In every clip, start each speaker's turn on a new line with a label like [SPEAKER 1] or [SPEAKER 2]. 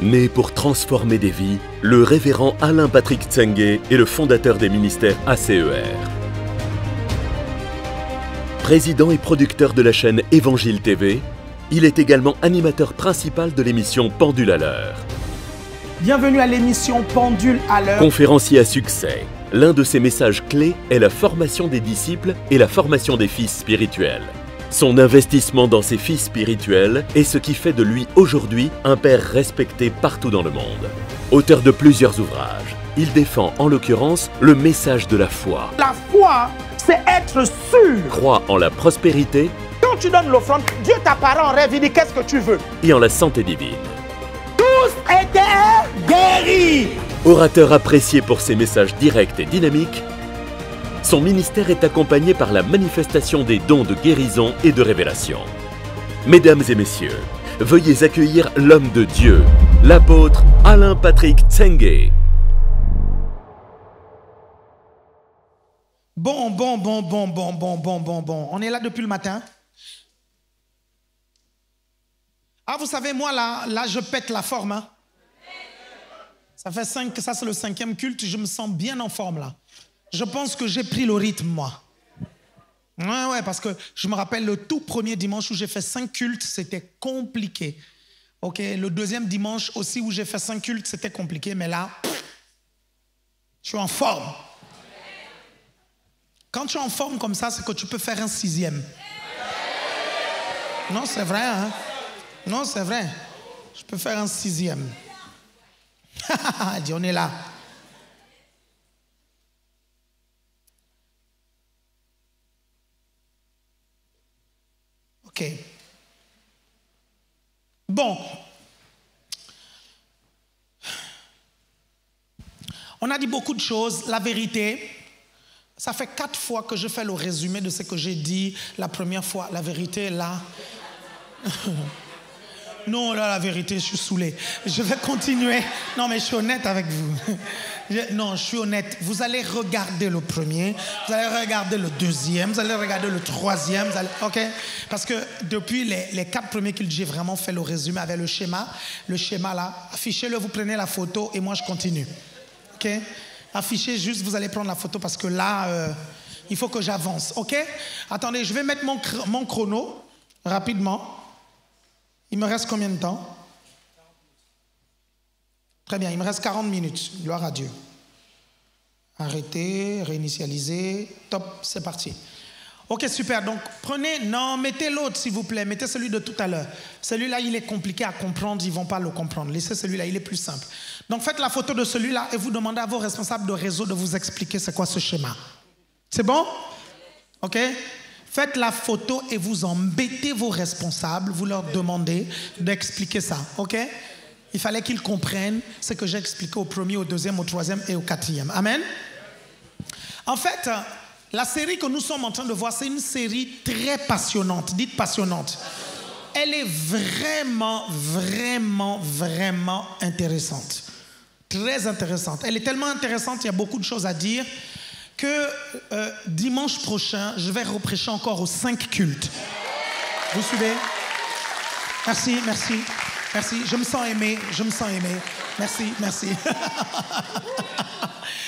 [SPEAKER 1] Né pour transformer des vies, le révérend Alain Patrick Tsengue est le fondateur des ministères ACER. Président et producteur de la chaîne Évangile TV, il est également animateur principal de l'émission Pendule à l'heure.
[SPEAKER 2] Bienvenue à l'émission Pendule à l'heure.
[SPEAKER 1] Conférencier à succès, l'un de ses messages clés est la formation des disciples et la formation des fils spirituels. Son investissement dans ses fils spirituels est ce qui fait de lui aujourd'hui un père respecté partout dans le monde. Auteur de plusieurs ouvrages, il défend en l'occurrence le message de la foi.
[SPEAKER 2] La foi, c'est être sûr.
[SPEAKER 1] Croit en la prospérité.
[SPEAKER 2] Quand tu donnes l'offrande, Dieu t'apparaît en rêve, il dit qu'est-ce que tu veux.
[SPEAKER 1] Et en la santé divine.
[SPEAKER 2] Tous étaient guéris.
[SPEAKER 1] Orateur apprécié pour ses messages directs et dynamiques, son ministère est accompagné par la manifestation des dons de guérison et de révélation. Mesdames et messieurs, veuillez accueillir l'homme de Dieu, l'apôtre Alain Patrick Tsengue.
[SPEAKER 2] Bon. On est là depuis le matin. Ah, vous savez, moi, là, je pète la forme. Hein? Ça fait ça c'est le 5e culte, je me sens bien en forme, là. Je pense que j'ai pris le rythme, moi. Ouais, parce que je me rappelle le tout premier dimanche où j'ai fait 5 cultes, c'était compliqué. Ok, le deuxième dimanche aussi où j'ai fait 5 cultes, c'était compliqué, mais là, je suis en forme. Quand tu es en forme comme ça, c'est que tu peux faire un 6e. Non, c'est vrai, hein? Non, c'est vrai. Je peux faire un 6e. Dis, on est là. Ok. Bon. On a dit beaucoup de choses. La vérité, ça fait 4 fois que je fais le résumé de ce que j'ai dit la première fois. La vérité, là... Non, là, la vérité, je suis saoulé. Je vais continuer. Non, mais je suis honnête avec vous. Non, je suis honnête. Vous allez regarder le premier, vous allez regarder le deuxième, vous allez regarder le 3e. OK? Parce que depuis les 4 premiers cultes, j'ai vraiment fait le résumé avec le schéma. Le schéma, là, affichez-le, vous prenez la photo et moi, je continue. OK? Affichez juste, vous allez prendre la photo parce que là, il faut que j'avance. OK? Attendez, je vais mettre mon chrono rapidement. Il me reste combien de temps? Très bien, il me reste 40 minutes. Gloire à Dieu. Arrêtez, réinitialiser. Top, c'est parti. Ok, super. Donc, mettez l'autre, s'il vous plaît. Mettez celui de tout à l'heure. Celui-là, il est compliqué à comprendre. Ils ne vont pas le comprendre. Laissez celui-là, il est plus simple. Donc, faites la photo de celui-là et vous demandez à vos responsables de réseau de vous expliquer c'est quoi ce schéma. C'est bon? Ok? Faites la photo et vous embêtez vos responsables. Vous leur demandez d'expliquer ça. Ok? Il fallait qu'ils comprennent ce que j'ai expliqué au premier, au deuxième, au 3e et au 4e. Amen? En fait, la série que nous sommes en train de voir, c'est une série très passionnante. Dites passionnante. Elle est vraiment intéressante. Très intéressante. Elle est tellement intéressante, il y a beaucoup de choses à dire que dimanche prochain, je vais reprêcher encore aux 5 cultes. Vous suivez? Merci. Je me sens aimé. Merci.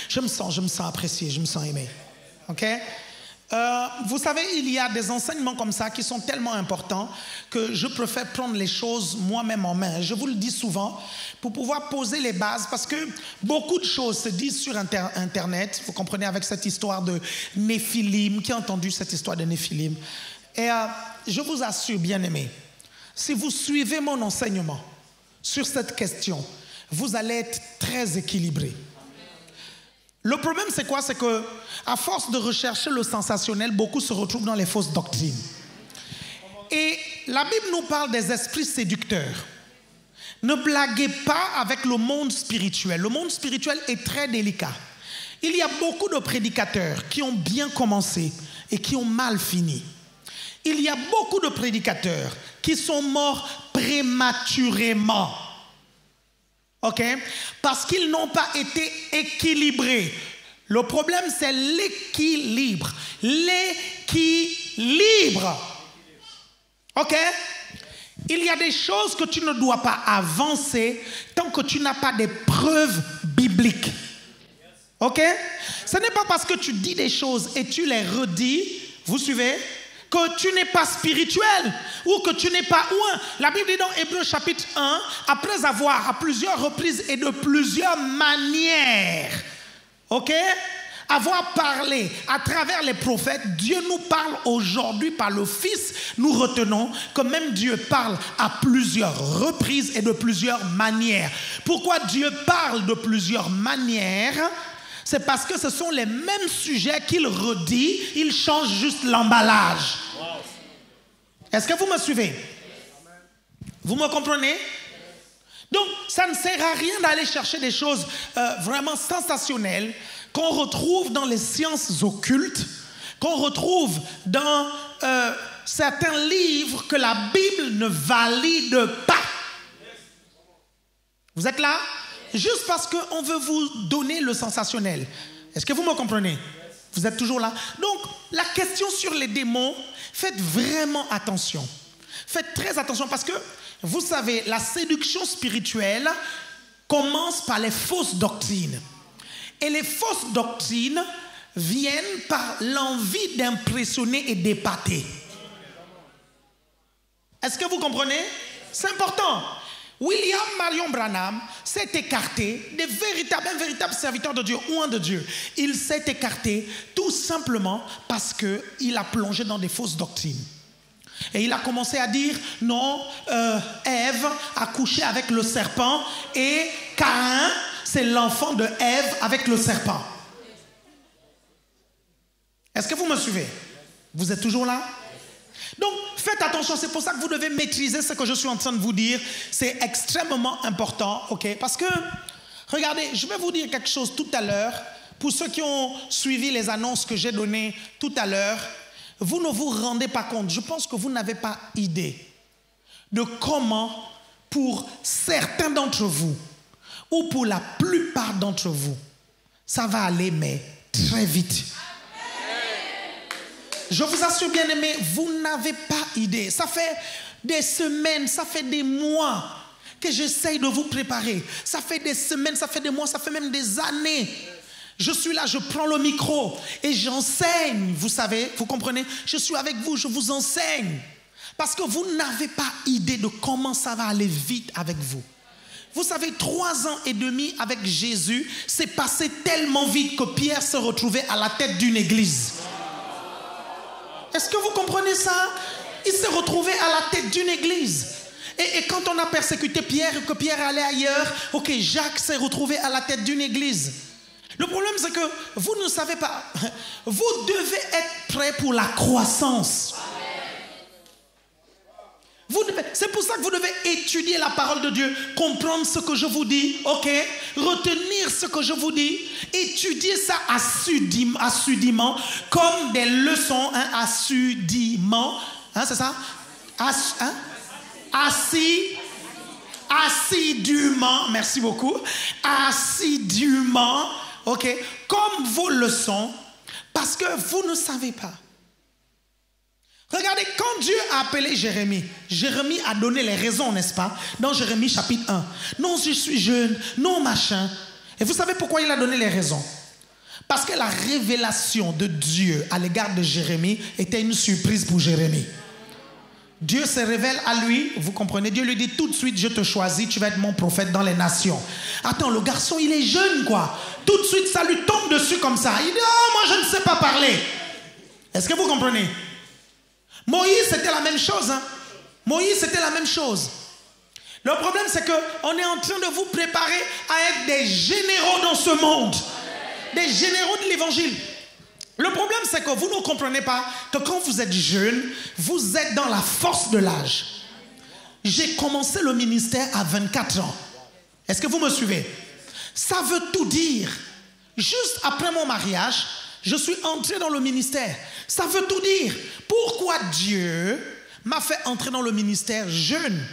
[SPEAKER 2] Je me sens apprécié, je me sens aimé. OK? Vous savez, il y a des enseignements comme ça qui sont tellement importants que je préfère prendre les choses moi-même en main. Je vous le dis souvent pour pouvoir poser les bases parce que beaucoup de choses se disent sur Internet. Vous comprenez, avec cette histoire de Néphilim. Qui a entendu cette histoire de Néphilim? Et je vous assure, bien-aimés, si vous suivez mon enseignement sur cette question, vous allez être très équilibré. Le problème, c'est quoi? C'est que, à force de rechercher le sensationnel, beaucoup se retrouvent dans les fausses doctrines. Et la Bible nous parle des esprits séducteurs. Ne blaguez pas avec le monde spirituel. Le monde spirituel est très délicat. Il y a beaucoup de prédicateurs qui ont bien commencé et qui ont mal fini. Il y a beaucoup de prédicateurs qui sont morts prématurément. OK? Parce qu'ils n'ont pas été équilibrés. Le problème, c'est l'équilibre. L'équilibre. OK? Il y a des choses que tu ne dois pas avancer tant que tu n'as pas des preuves bibliques. Ok? Ce n'est pas parce que tu dis des choses et tu les redis, vous suivez, que tu n'es pas spirituel ou que tu n'es pas ouin. La Bible dit dans Hébreux chapitre 1, après avoir à plusieurs reprises et de plusieurs manières, ok, avoir parlé à travers les prophètes, Dieu nous parle aujourd'hui par le Fils. Nous retenons que même Dieu parle à plusieurs reprises et de plusieurs manières. Pourquoi Dieu parle de plusieurs manières? C'est parce que ce sont les mêmes sujets qu'il redit, il change juste l'emballage. Est-ce que vous me suivez? Vous me comprenez? Donc, ça ne sert à rien d'aller chercher des choses vraiment sensationnelles qu'on retrouve dans les sciences occultes, qu'on retrouve dans certains livres que la Bible ne valide pas. Vous êtes là? Juste parce qu'on veut vous donner le sensationnel. Est-ce que vous me comprenez? Vous êtes toujours là? Donc, la question sur les démons, faites vraiment attention. Faites très attention parce que, vous savez, la séduction spirituelle commence par les fausses doctrines. Et les fausses doctrines viennent par l'envie d'impressionner et d'épater. Est-ce que vous comprenez? C'est important. William Marion Branham s'est écarté des un véritable serviteur de Dieu, ou un de Dieu. Il s'est écarté tout simplement parce qu'il a plongé dans des fausses doctrines. Et il a commencé à dire, non, Ève a couché avec le serpent et Caïn, c'est l'enfant de Ève avec le serpent. Est-ce que vous me suivez? Vous êtes toujours là? Donc, faites attention, c'est pour ça que vous devez maîtriser ce que je suis en train de vous dire. C'est extrêmement important, ok? Parce que, regardez, je vais vous dire quelque chose tout à l'heure. Pour ceux qui ont suivi les annonces que j'ai données tout à l'heure, vous ne vous rendez pas compte, je pense que vous n'avez pas idée de comment, pour certains d'entre vous, ou pour la plupart d'entre vous, ça va aller, mais très vite. Je vous assure, bien aimé, vous n'avez pas idée. Ça fait des semaines, ça fait des mois que j'essaye de vous préparer. Ça fait des semaines, ça fait des mois, ça fait même des années. Je suis là, je prends le micro et j'enseigne. Vous savez, vous comprenez? Je suis avec vous, je vous enseigne. Parce que vous n'avez pas idée de comment ça va aller vite avec vous. Vous savez, 3 ans et demi avec Jésus, c'est passé tellement vite que Pierre se retrouvait à la tête d'une église. Est-ce que vous comprenez ça? Il s'est retrouvé à la tête d'une église. Et quand on a persécuté Pierre et que Pierre allait ailleurs, ok, Jacques s'est retrouvé à la tête d'une église. Le problème, c'est que vous ne savez pas. Vous devez être prêt pour la croissance. C'est pour ça que vous devez étudier la parole de Dieu, comprendre ce que je vous dis, ok? Retenir ce que je vous dis, étudier ça assidûment, comme des leçons, hein, assidûment, hein, c'est ça? Assidûment, merci beaucoup, assidûment, ok? Comme vos leçons, parce que vous ne savez pas. Regardez, quand Dieu a appelé Jérémie, Jérémie a donné les raisons, n'est-ce pas? Dans Jérémie chapitre 1. Non, je suis jeune, non, machin. Et vous savez pourquoi il a donné les raisons? Parce que la révélation de Dieu à l'égard de Jérémie était une surprise pour Jérémie. Dieu se révèle à lui, vous comprenez? Dieu lui dit tout de suite, je te choisis, tu vas être mon prophète dans les nations. Attends, le garçon, il est jeune, quoi. Tout de suite, ça lui tombe dessus comme ça. Il dit, oh, moi, je ne sais pas parler. Est-ce que vous comprenez? Moïse, c'était la même chose. Hein? Moïse, c'était la même chose. Le problème, c'est qu'on est en train de vous préparer à être des généraux dans ce monde. Des généraux de l'évangile. Le problème, c'est que vous ne comprenez pas que quand vous êtes jeune, vous êtes dans la force de l'âge. J'ai commencé le ministère à 24 ans. Est-ce que vous me suivez? Ça veut tout dire. Juste après mon mariage, je suis entré dans le ministère. Ça veut tout dire. Pourquoi Dieu m'a fait entrer dans le ministère jeune?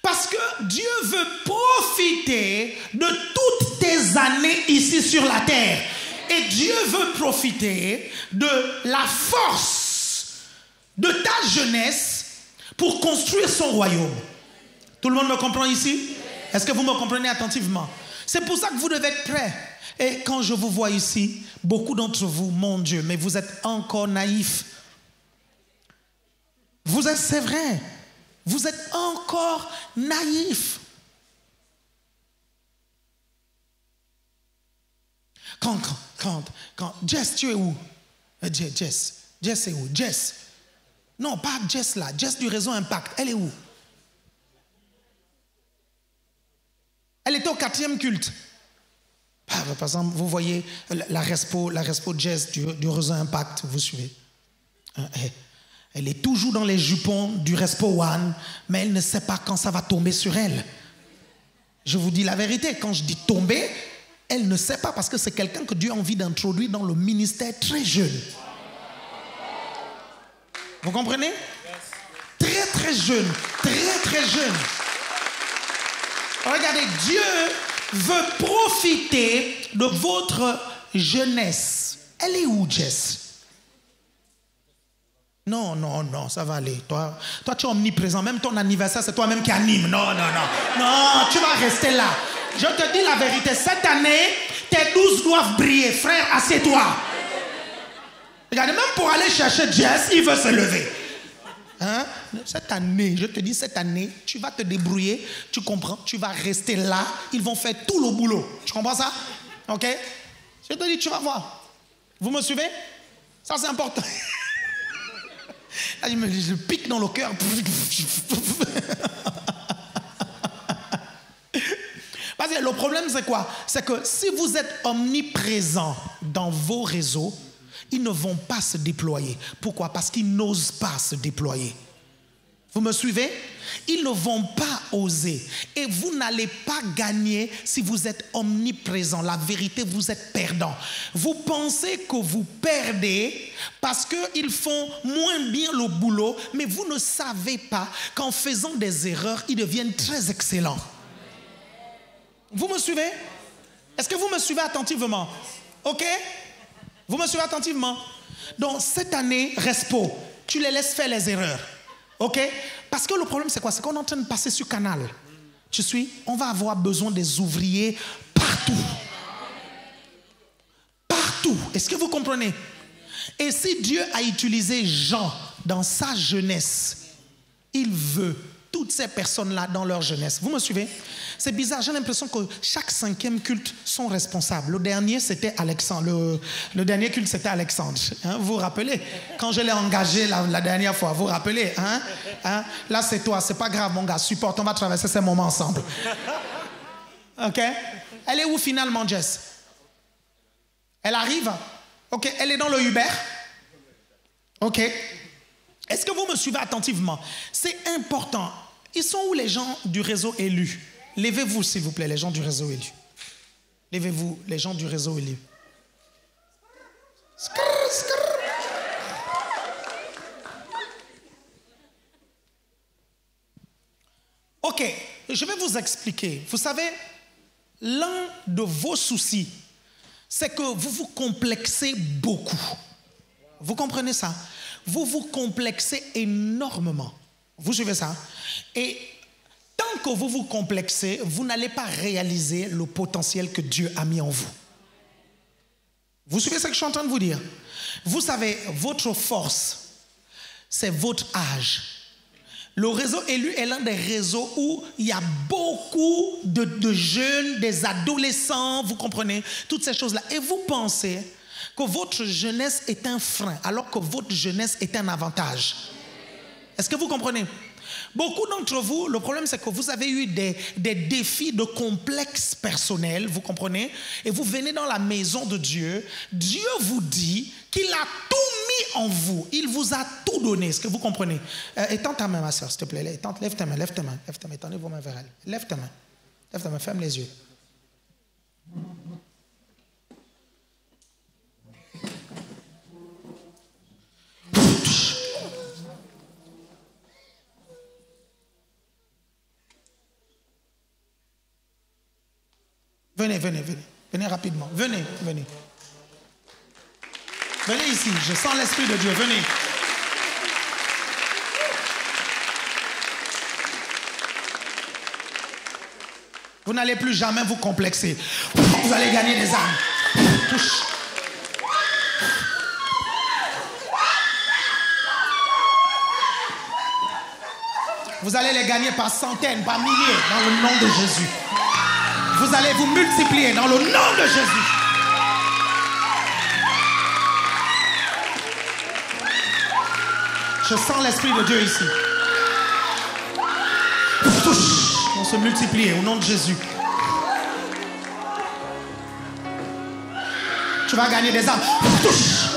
[SPEAKER 2] Parce que Dieu veut profiter de toutes tes années ici sur la terre. Et Dieu veut profiter de la force de ta jeunesse pour construire son royaume. Tout le monde me comprend ici? Est-ce que vous me comprenez attentivement? C'est pour ça que vous devez être prêts. Et quand je vous vois ici, beaucoup d'entre vous, mon Dieu, mais vous êtes encore naïfs. Vous êtes, c'est vrai, vous êtes encore naïfs. Quand Jess, tu es où? Jess est où? Jess. Non, pas Jess là. Jess du réseau Impact. Elle est où? Elle était au 4e culte. Par exemple, vous voyez la respo Jess du réseau Impact. Vous suivez? Elle est toujours dans les jupons du respo One, mais elle ne sait pas quand ça va tomber sur elle. Je vous dis la vérité. Quand je dis tomber, elle ne sait pas parce que c'est quelqu'un que Dieu a envie d'introduire dans le ministère très jeune. Vous comprenez? Très très jeune. Très très jeune. Regardez, Dieu veut profiter de votre jeunesse. Elle est où, Jess? Non, ça va aller. Toi, tu es omniprésent. Même ton anniversaire, c'est toi-même qui anime. Non, tu vas rester là. Je te dis la vérité. Cette année, tes 12 doivent briller. Frère, assieds-toi. Regardez, même pour aller chercher Jess, il veut se lever. Hein? Cette année, je te dis, cette année, tu vas te débrouiller. Tu comprends? Tu vas rester là. Ils vont faire tout le boulot. Tu comprends ça? Ok? Je te dis, tu vas voir. Vous me suivez? Ça, c'est important. Là, je pique dans le cœur. Parce que le problème, c'est quoi? C'est que si vous êtes omniprésent dans vos réseaux, ils ne vont pas se déployer. Pourquoi? Parce qu'ils n'osent pas se déployer. Vous me suivez? Ils ne vont pas oser. Et vous n'allez pas gagner si vous êtes omniprésent. La vérité, vous êtes perdant. Vous pensez que vous perdez parce qu'ils font moins bien le boulot, mais vous ne savez pas qu'en faisant des erreurs, ils deviennent très excellents. Vous me suivez? Est-ce que vous me suivez attentivement? Ok? Vous me suivez attentivement? Donc, cette année, Respo, tu les laisses faire les erreurs. Ok? Parce que le problème, c'est quoi? C'est qu'on est en train de passer sur Canal. Tu suis? On va avoir besoin des ouvriers partout. Partout. Est-ce que vous comprenez? Et si Dieu a utilisé Jean dans sa jeunesse, il veut toutes ces personnes-là dans leur jeunesse. Vous me suivez? C'est bizarre, j'ai l'impression que chaque 5e culte sont responsables. Le dernier, c'était Alexandre. Le dernier culte, c'était Alexandre. Hein, vous vous rappelez? Quand je l'ai engagé la dernière fois, vous vous rappelez? Hein? Là, c'est toi, c'est pas grave, mon gars, supporte, on va traverser ces moments ensemble. Ok? Elle est où finalement, Jess? Elle arrive? Ok, elle est dans le Uber? Ok. Est-ce que vous me suivez attentivement? C'est important. Ils sont où les gens du réseau élu? Levez-vous, s'il vous plaît, les gens du réseau élu. Levez-vous, les gens du réseau élu. Ok, je vais vous expliquer. Vous savez, l'un de vos soucis, c'est que vous vous complexez beaucoup. Vous comprenez ça? Vous vous complexez énormément. Vous suivez ça? Et tant que vous vous complexez, vous n'allez pas réaliser le potentiel que Dieu a mis en vous. Vous suivez ce que je suis en train de vous dire? Vous savez, votre force, c'est votre âge. Le réseau élu est l'un des réseaux où il y a beaucoup de jeunes, des adolescents, vous comprenez, toutes ces choses-là. Et vous pensez que votre jeunesse est un frein, alors que votre jeunesse est un avantage. Est-ce que vous comprenez? Beaucoup d'entre vous, le problème c'est que vous avez eu des défis de complexes personnels, vous comprenez? Et vous venez dans la maison de Dieu. Dieu vous dit qu'il a tout mis en vous. Il vous a tout donné. Est-ce que vous comprenez? Étends ta main, ma soeur, s'il te plaît. Lève ta main, lève ta main. Étendez vos mains vers elle. Lève ta main, ferme les yeux. Venez rapidement. Venez. Venez ici, je sens l'Esprit de Dieu, venez. Vous n'allez plus jamais vous complexer. Vous allez gagner des âmes. Touche. Vous allez les gagner par centaines, par milliers, dans le nom de Jésus. Vous allez vous multiplier dans le nom de Jésus. Je sens l'Esprit de Dieu ici. Touche. On se multiplie au nom de Jésus. Tu vas gagner des âmes. Touche.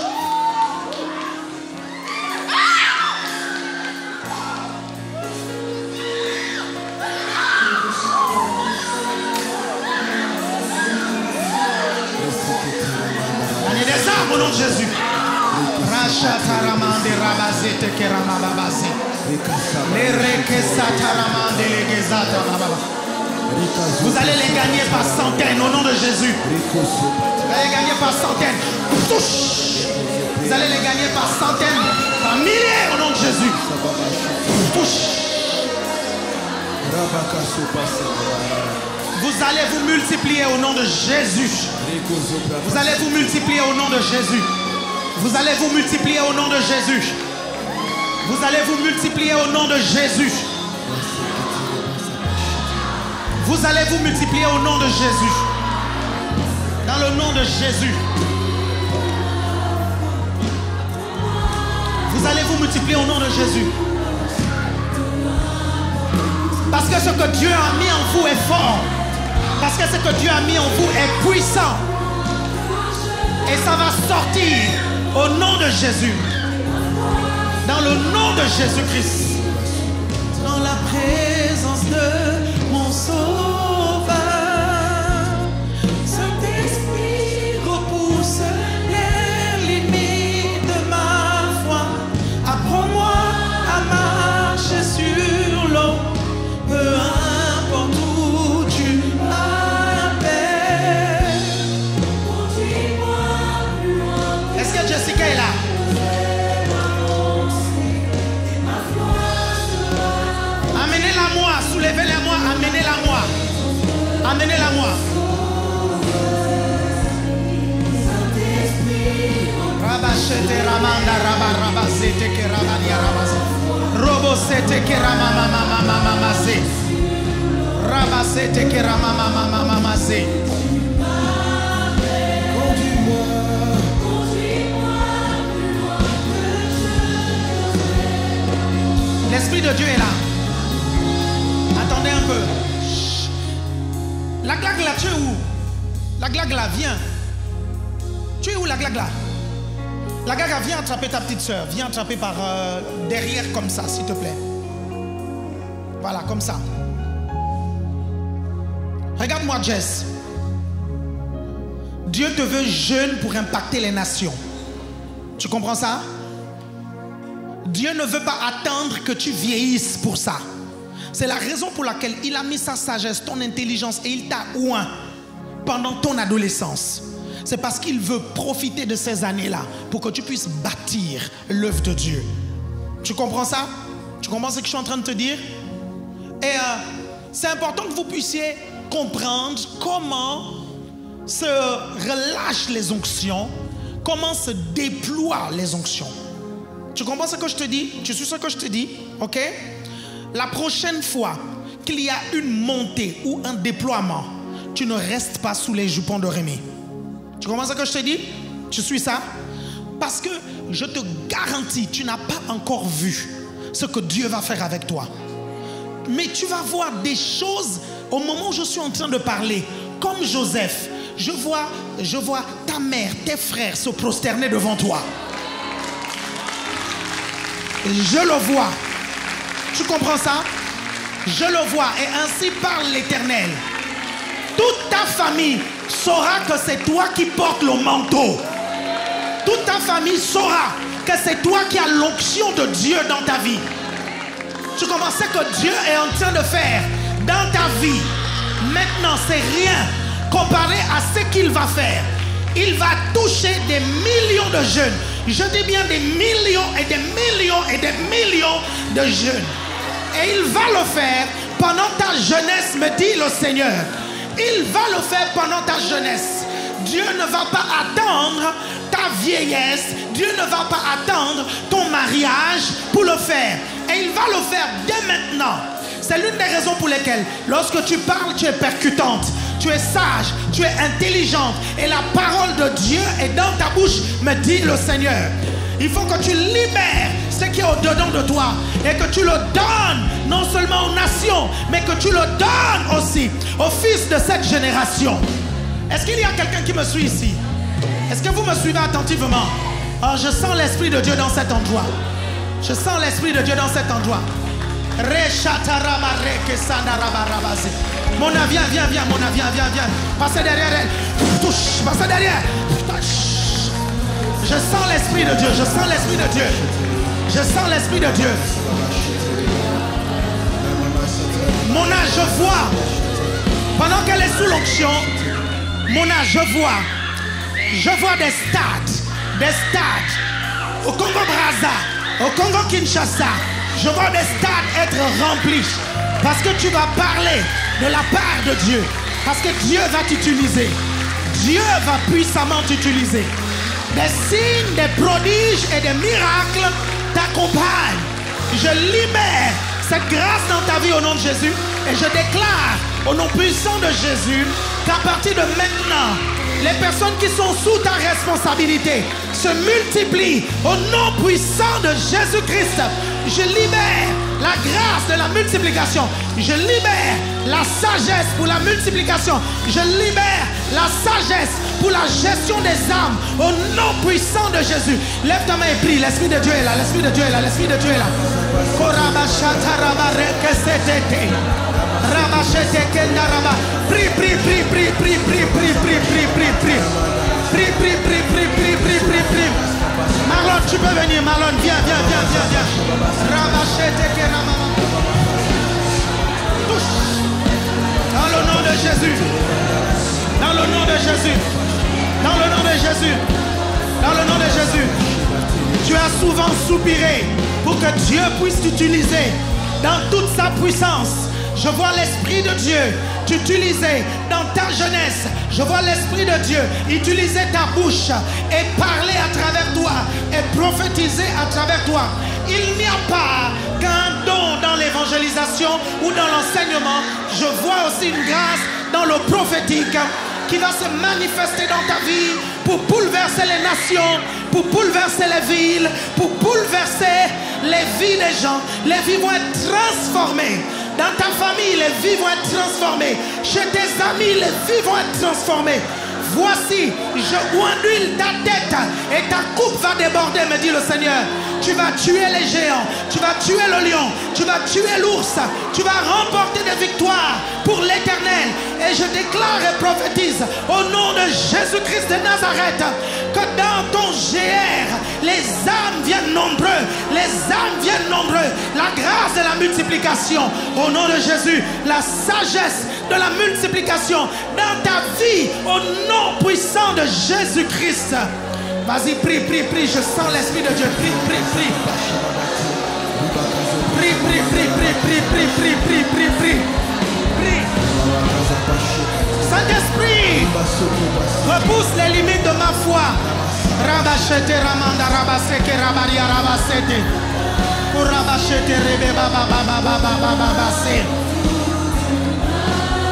[SPEAKER 2] Gagner des âmes au nom de Jésus. Vous allez les gagner par centaines au nom de Jésus. Vous allez les gagner par centaines. Touche. Vous allez les gagner par centaines, par milliers au nom de Jésus. Touche. Vous allez vous multiplier au nom de Jésus. Vous allez vous multiplier au nom de Jésus. Vous allez vous multiplier au nom de Jésus. Vous allez vous multiplier au nom de Jésus. Vous allez vous multiplier au nom de Jésus. Dans le nom de Jésus. Vous allez vous multiplier au nom de Jésus. Parce que ce que Dieu a mis en vous est fort. Parce que ce que Dieu a mis en vous est puissant. Et ça va sortir au nom de Jésus. Dans le nom de Jésus-Christ. Dans la présence de mon Sauveur. Saint-Esprit repousse les limites de ma foi. Apprends-moi à marcher sur l'eau. Peu importe où tu m'appelles. Est-ce que Jessica est là? Amenez-la moi, soulevez-la moi, amenez-la moi. Amenez-la moi. Rabachete ramanda rabarabasete ke rabania rabase. Robosete ke ramamamamamamase. Rabasete ke ramamamamamase. L'Esprit de Dieu est là. Attendez un peu. Chut. La glague là, tu es où? La glague là, viens. Tu es où la glague là? La glague là, viens attraper ta petite soeur. Viens attraper par derrière comme ça, s'il te plaît. Voilà, comme ça. Regarde-moi, Jess. Dieu te veut jeune pour impacter les nations. Tu comprends ça? Dieu ne veut pas attendre que tu vieillisses pour ça. C'est la raison pour laquelle il a mis sa sagesse, ton intelligence et il t'a oint pendant ton adolescence. C'est parce qu'il veut profiter de ces années-là pour que tu puisses bâtir l'œuvre de Dieu. Tu comprends ça? Tu comprends ce que je suis en train de te dire? Et c'est important que vous puissiez comprendre comment se relâchent les onctions, comment se déploient les onctions. Tu comprends ce que je te dis? Tu suis ce que je te dis? Ok? La prochaine fois qu'il y a une montée ou un déploiement, tu ne restes pas sous les jupons de Rémi. Tu comprends ce que je te dis? Tu suis ça? Parce que je te garantis, tu n'as pas encore vu ce que Dieu va faire avec toi. Mais tu vas voir des choses au moment où je suis en train de parler. Comme Joseph, je vois ta mère, tes frères se prosterner devant toi. Je le vois. Tu comprends ça? Je le vois. Et ainsi parle l'Éternel. Toute ta famille saura que c'est toi qui portes le manteau. Toute ta famille saura que c'est toi qui as l'onction de Dieu dans ta vie. Tu comprends ce que Dieu est en train de faire dans ta vie. Maintenant, c'est rien comparé à ce qu'il va faire. Il va toucher des millions de jeunes. Je dis bien des millions et des millions et des millions de jeunes. Et il va le faire pendant ta jeunesse, me dit le Seigneur. Il va le faire pendant ta jeunesse. Dieu ne va pas attendre ta vieillesse. Dieu ne va pas attendre ton mariage pour le faire. Et il va le faire dès maintenant. C'est l'une des raisons pour lesquelles, lorsque tu parles, tu es percutante, tu es sage, tu es intelligente. Et la parole de Dieu est dans ta bouche, me dit le Seigneur. Il faut que tu libères ce qui est au-dedans de toi et que tu le donnes non seulement aux nations, mais que tu le donnes aussi aux fils de cette génération. Est-ce qu'il y a quelqu'un qui me suit ici? Est-ce que vous me suivez attentivement? Oh, je sens l'Esprit de Dieu dans cet endroit. Je sens l'Esprit de Dieu dans cet endroit. Mona, viens, Mona, viens. Passez derrière elle. Touche, passez derrière. Je sens l'Esprit de Dieu, je sens l'Esprit de Dieu. Je sens l'Esprit de Dieu. Mona, je vois. Pendant qu'elle est sous l'onction, Mona, je vois des stades au Congo-Brazza, au Congo-Kinshasa. Je vois des stades être remplis parce que tu vas parler de la part de Dieu, parce que Dieu va t'utiliser. Dieu va puissamment t'utiliser. Des signes, des prodiges et des miracles t'accompagnent. Je libère cette grâce dans ta vie au nom de Jésus et je déclare au nom puissant de Jésus qu'à partir de maintenant, les personnes qui sont sous ta responsabilité se multiplient au nom puissant de Jésus-Christ. Je libère la grâce de la multiplication. Je libère la sagesse pour la multiplication. Je libère la sagesse pour la gestion des âmes au nom puissant de Jésus. Lève ta main et prie. L'Esprit de Dieu est là. L'Esprit de Dieu est là. L'Esprit de Dieu est là. Prie, prie, prie, prie, prie, prie, prie, prie, prie, prie, prie. Prie, prie, prie, prie, prie, prie, prie, prie. Marlon, tu peux venir. Marlon, viens. Touche. Dans le nom de Jésus. Dans le nom de Jésus. Dans le nom de Jésus. Dans le nom de Jésus. Tu as souvent soupiré pour que Dieu puisse t'utiliser dans toute sa puissance. Je vois l'Esprit de Dieu t'utiliser dans ta jeunesse. Je vois l'Esprit de Dieu utiliser ta bouche et parler à travers toi et prophétiser à travers toi. Il n'y a pas qu'un don dans l'évangélisation ou dans l'enseignement. Je vois aussi une grâce dans le prophétique qui va se manifester dans ta vie pour bouleverser les nations, pour bouleverser les villes, pour bouleverser les vies des gens. Les vies vont être transformées. Dans ta famille, les vies vont être transformées. Chez tes amis, les vies vont être transformées. Voici, je huile ta tête et ta coupe va déborder, me dit le Seigneur. Tu vas tuer les géants, tu vas tuer le lion, tu vas tuer l'ours, tu vas remporter des victoires pour l'éternel. Et je déclare et prophétise au nom de Jésus-Christ de Nazareth que dans ton GR, les âmes viennent nombreux, les âmes viennent nombreux. La grâce de la multiplication, au nom de Jésus, la sagesse de la multiplication dans ta vie, au nom puissant de Jésus-Christ. Vas-y, prie, prie, prie. Je sens l'Esprit de Dieu. Prie, prie, prie. Prie, prie, prie, prie, prie, prie, prie, prie, prie, prie. Prie. Saint-Esprit, repousse les limites de ma foi. Rabachete ramanda rabaseke rabaria rabasete. Pour rabachete rebe baba baba baba baba basé.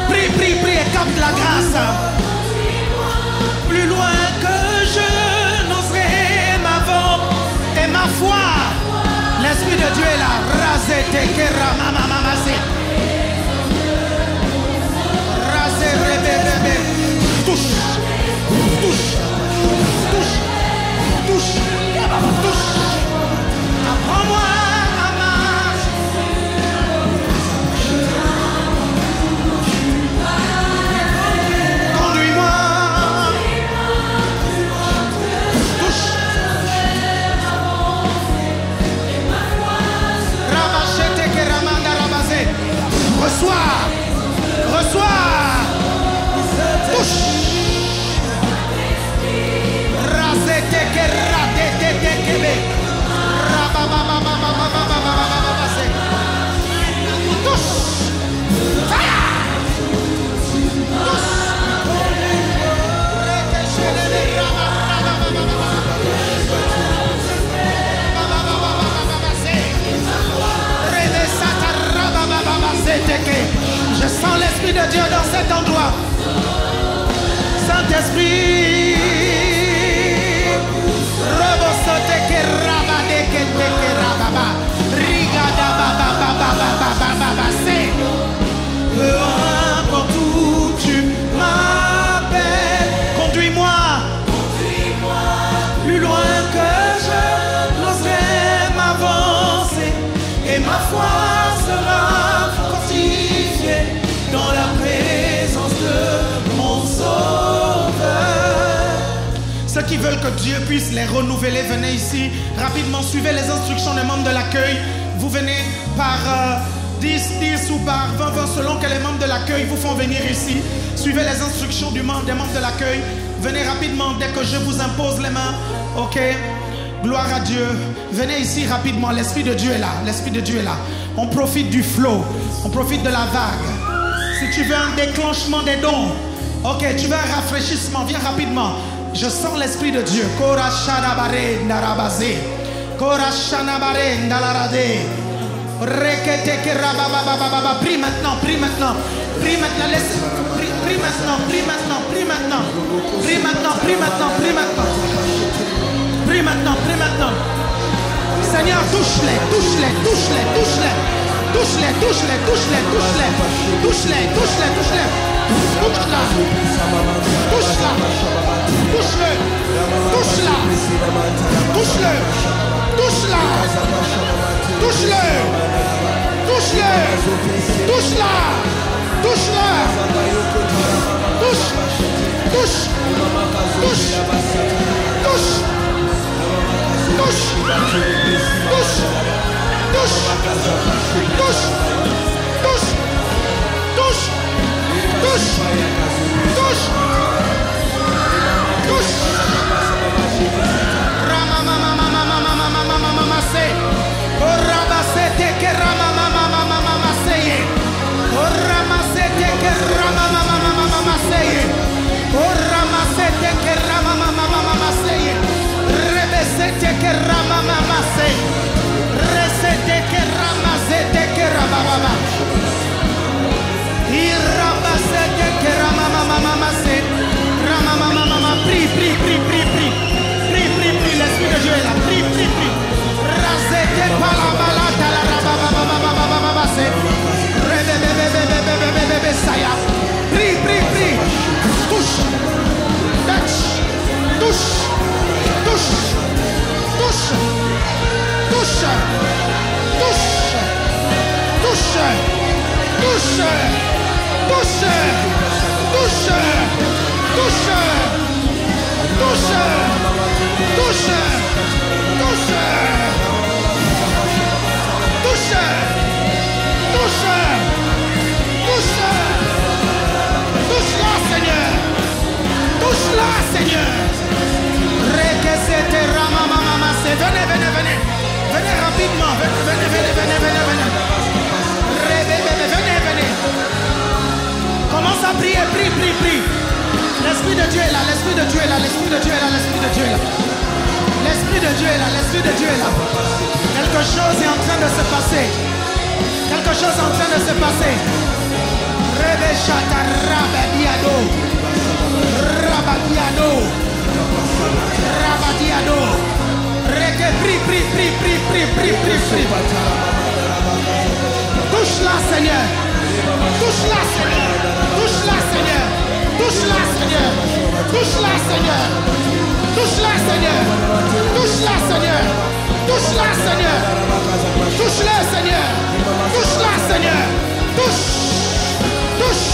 [SPEAKER 2] Prie, prie, prie et capte la grâce. Plus loin que je et ma foi, l'Esprit de Dieu est là. Rasé tekera mama mama se. Rasé rebe rebe. Touche, touche, touche, touche, touche. Apprends-moi à marcher. Conduis-moi. Rabachete que ramanda rabase. l'Esprit de Dieu dans cet endroit. Saint-Esprit. Peu importe où tu m'appelles, conduis-moi plus loin que je n'oserais m'avancer, et ma foi sera fortifiée dans la présence de mon Sauveur. Ceux qui veulent que Dieu puisse les renouveler, venez ici rapidement, suivez les instructions des membres de l'accueil. Vous venez par 10 ou par 20 selon que les membres de l'accueil vous font venir ici. Suivez les instructions des membres de l'accueil. Venez rapidement dès que je vous impose les mains. Ok, gloire à Dieu. Venez ici rapidement, l'Esprit de Dieu est là. L'Esprit de Dieu est là. On profite du flow, on profite de la vague. Si tu veux un déclenchement des dons, ok, tu veux un rafraîchissement, viens rapidement. Je sens l'Esprit de Dieu. Kora shanabare narabase. Kora shanabare nalarade. Rekete kerabababababa. Prie maintenant, prie maintenant. Prie maintenant, laisse. Prie maintenant, prie maintenant, prie maintenant. Prie maintenant, prie maintenant, prie maintenant. Prie maintenant, prie maintenant. Seigneur, touche-les, touche-les, touche-les, touche-les. Touche-les, touche-les, touche-les, touche-les. Touche-les, touche-les, touche-les. Touche-la. Touche-la. Touche-le. Touche-la. Touche-le. Touche-la. Touche-le. Touche-le. Touche-la. Touche-la. Touche. Touche. Touche. Touche. Touche. Touche. Touche. Touche. Touche. Touche. Touche. Touche. Touche. Rama mama mama mama mama mama mama say. Oraba sete ke rama mama mama mama say. Orama sete ke rama mama mama mama say. Orama sete ke rama mama mama say. Rebe sete ke rama mama say. Resete ke rama sete ke rama mama. Iraba sete ke rama mama mama say. Rama mama mama prie prie prie prie prie. Prie prie prie, l'Esprit de Dieu est là. Prie prie prie. Rasete palabala talaraba mama mama mama say. Rebe bebe bebe bebe bebe saya. Prie prie prie. Touche. Touch. Touche. Touche. Touche. Touche. Touche. Touche. Touche. Touche. Touche. Touche. Touche. Touche. Touche. Touche. Touche. Touche. Touche-la, Seigneur. Touche-la, Seigneur. Rekesete rama mama mama. Venez, venez, venez. Venez rapidement. Venez, venez, venez, venez, venez, venez. Venez, venez. Commence à prier, prie, prie, prie. L'Esprit de Dieu est là, l'Esprit de Dieu est là, l'Esprit de Dieu est là, l'Esprit de Dieu est là. L'Esprit de Dieu est là, l'Esprit de Dieu est là. Quelque chose est en train de se passer. Quelque chose est en train de se passer. Rebe chata rabadiado. Rabadiado. Rabadiado. Reke prie, prie, prie, prie, prie, prie, prie, prie. Touche-la, Seigneur. Touche-la, Seigneur. Touche-la, Seigneur. Touche-la, Seigneur. Touche-la, Seigneur. Touche-la, Seigneur. Touche-la, Seigneur. Touche-la, Seigneur. Touche-le, Seigneur. Touche-la, Seigneur. Touche. Touche.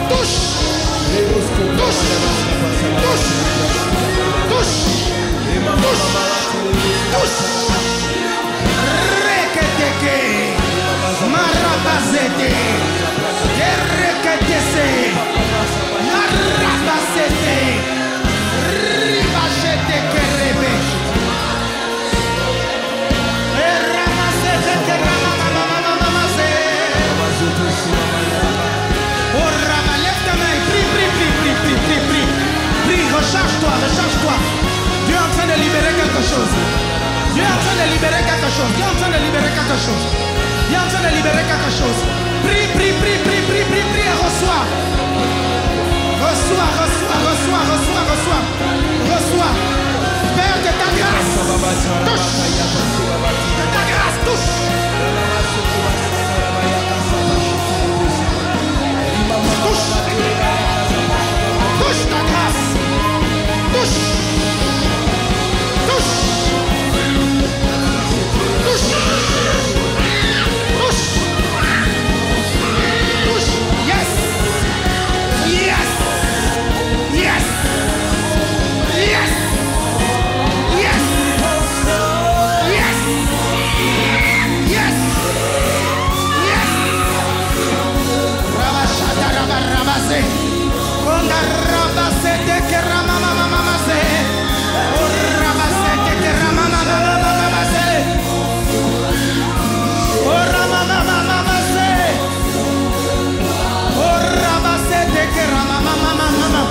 [SPEAKER 2] Touche. Touche. Touche. Touche. Touche. Reketeke. Marabazete. Reketese. Marabazete. Ribachete kerebe. Ramasete keramamamamamamase. Oh Rama, lève ta main. Prie, prie, prie, prie, prie, prie, prie. Prie, recharge-toi, recharge-toi. Dieu est en train de libérer quelque chose. Dieu est en train de libérer quelque chose. Dieu est en train de libérer quelque chose. Dieu est en train de libérer quelque chose. Prie, prie, prie, prie, prie, prie, prie Reçois, reçois, reçois, reçois, reçois. Reçois. Père, de ta grâce. Touche. De ta grâce, touche. Touche. Touche ta grâce. Touche. Touche. Touche. Touche. Touche. Yes. Yes. Yes. Yes. Yes. Yes. Yes. Yes. Rabashata rabarabase. Onda rabase de que ramamamamase. Oh rabase de que ramamamamamase. Oh ramamamamase. Oh rabase de que ramamamamamama.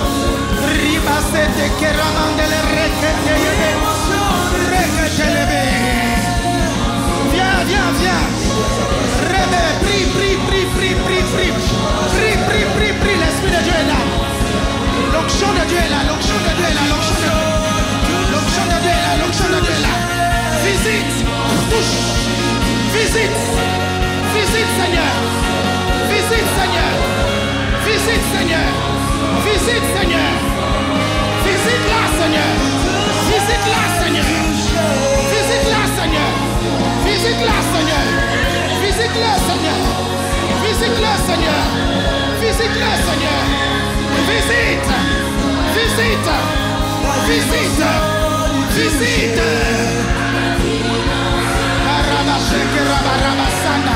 [SPEAKER 2] Ribase de que ramandele requete. Requete. Viens, viens, viens. Rêve, prie, prie, prie, prie, prie, prie. Prie, prie, prie, prie. L'Esprit de Dieu est là. L'onction de Dieu est là. L'onction de Dieu est là. L'onction de Dieu. L'onction de Dieu est là. L'onction de Dieu est là. Visite. Touche. Visite. Visite, Seigneur. Visite, Seigneur. Visite, Seigneur. Visite, Seigneur. Visite-la, Seigneur. Visite-la, Seigneur. Visite-la, Seigneur. Visite-la, Seigneur. Visite-le, Seigneur. Visite-le, Seigneur. Visite-le, Seigneur. Visite. Visite. Visite. Visite. Barabasheke rabarabasana.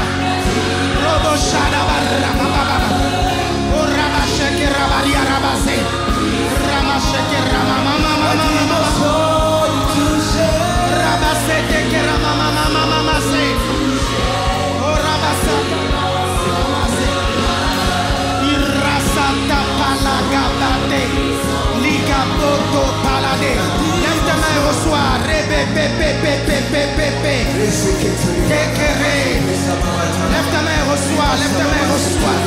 [SPEAKER 2] Roboshada barabababa. Orabasheke rabaria rabase. Ramasheke ramamamamamamama. Rabasete que ramamamamamase. Orabasata. Irasata palagabate. Ligaboto palade. Lève ta main et reçois. Rébébébébébébébébé. Kékéré. Lève ta main et reçois. Lève ta main et reçois.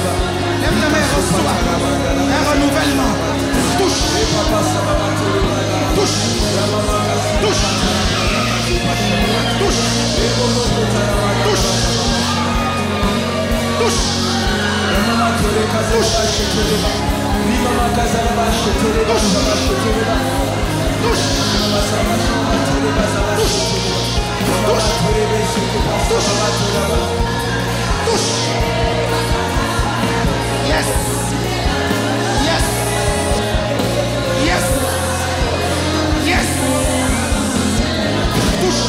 [SPEAKER 2] Lève ta main et reçois. Un renouvellement. Touche. Touche. Touche. Touche. Touche. Touche. Yes. Yes. Yes. Yes. Touche.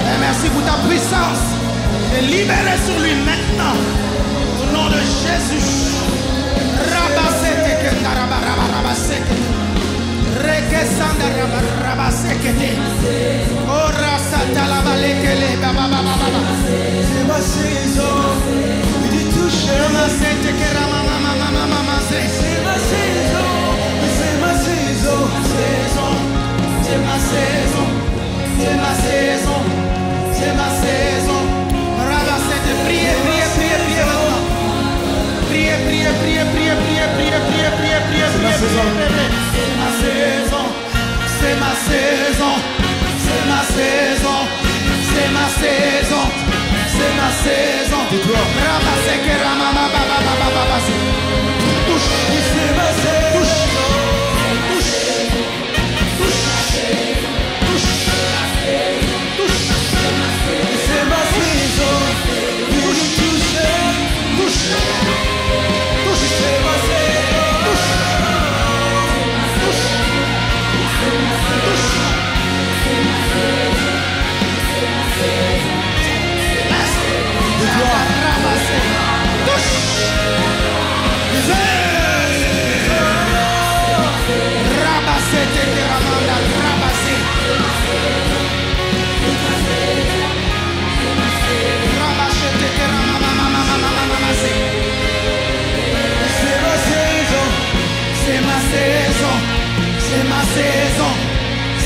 [SPEAKER 2] Et merci pour ta puissance. Et libérez sur lui maintenant. Au nom de Jésus. Rabasete que rabasete. Rekesanda rabasete. Ora sata la balekele baba baba baba.
[SPEAKER 3] C'est ma saison. Il dit toucher.
[SPEAKER 2] Ramasete que ramamamamamama.
[SPEAKER 3] C'est ma saison. C'est ma saison.
[SPEAKER 2] C'est ma saison. C'est ma saison. C'est ma saison. Rabasete, priez, priez, priez, priez maintenant. Priez, priez, priez, priez, priez, priez, priez, priez, priez, priez, priez. C'est ma saison. C'est ma saison. C'est ma saison. C'est ma saison. C'est ma saison. Rabaseke ramama baba baba baba. Touche.
[SPEAKER 3] C'est ma saison.
[SPEAKER 2] Touche. Touche. Touche. Touche.
[SPEAKER 3] C'est ma saison. Il dit toucher.
[SPEAKER 2] Touche. Touche.
[SPEAKER 3] C'est ma saison.
[SPEAKER 2] Touche. Touche. Touche.